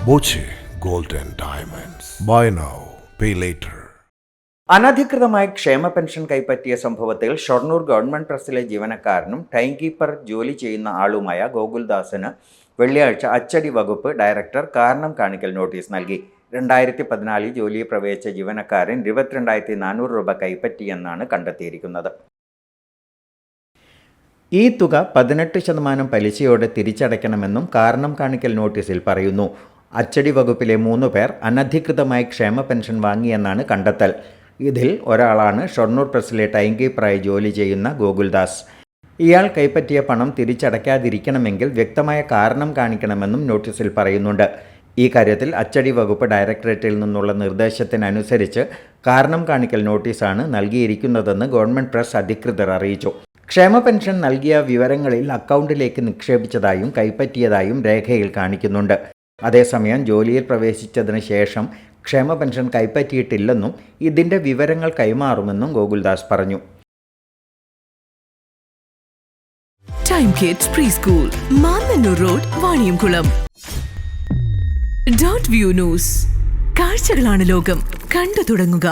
Boche gold and diamonds. Buy now, pay later. അനധികൃതമായി ക്ഷേമ pension കൈപ്പറ്റിയ സംഭവത്തിൽ ഷൊർണൂർ ഗവൺമെന്റ് പ്രസ്സിലെ ജീവനക്കാരനും ടൈം കീപ്പർ ജോലി ചെയ്യുന്ന ആളുമായ ഗോകുൽദാസിന് വെള്ളിയാഴ്ച അച്ചടി വകുപ്പ് ഡയറക്ടർ കാരണം കാണിക്കൽ നോട്ടീസ് നൽകി. 2014 ജോലിയിൽ പ്രവേശിച്ച ജീവനക്കാരൻ 22,400 രൂപ കൈപ്പറ്റിയെന്നാണ് കണ്ടെത്തിയിരിക്കുന്നത്. ഈ തുക 18% പലിശയോടെ തിരിച്ചടയ്ക്കണമെന്നും കാരണം കാണിക്കൽ നോട്ടീസിൽ പറയുന്നു. അച്ചടി വകുപ്പിലെ 3 പേർ അനധികൃതമായി ക്ഷേമ പെൻഷൻ വാങ്ങിയെന്നാണ് കണ്ടെത്തൽ. ഇതിൽ ഒരാളാണ് ഷൊർണൂർ പ്രസ്സിലെ ടൈം കീപ്പറായി ജോലി ചെയ്യുന്ന ഗോകുൽദാസ്. ഇയാൾ കൈപ്പറ്റിയ പണം തിരിച്ചടയ്ക്കാതിരിക്കണമെങ്കിൽ വ്യക്തമായ കാരണം കാണിക്കണമെന്നും നോട്ടീസിൽ പറയുന്നുണ്ട്. ഈ കാര്യത്തിൽ അച്ചടി വകുപ്പ് ഡയറക്ടറേറ്റിൽ നിന്നുള്ള നിർദ്ദേശത്തിനനുസരിച്ച് കാരണം കാണിക്കൽ നോട്ടീസാണ് നൽകിയിരിക്കുന്നതെന്ന് ഗവൺമെന്റ് പ്രസ് അധികൃതർ അറിയിച്ചു. ക്ഷേമ പെൻഷൻ നൽകിയ വിവരങ്ങളിൽ അക്കൗണ്ടിലേക്ക് നിക്ഷേപിച്ചതായും കൈപ്പറ്റിയതായും രേഖയിൽ കാണിക്കുന്നുണ്ട്. അതേസമയം ജോലിയിൽ പ്രവേശിച്ചതിന് ശേഷം ക്ഷേമ പെൻഷൻ കൈപ്പറ്റിയിട്ടില്ലെന്നും ഇതിന്റെ വിവരങ്ങൾ കൈമാറുമെന്നും ഗോകുൽദാസ് പറഞ്ഞു. Time kids pre school, Mannannur road, Vaniyamkulam. Dot view news. കാഴ്ചകളാണ് ലോകം, കണ്ടു തുടങ്ങുക.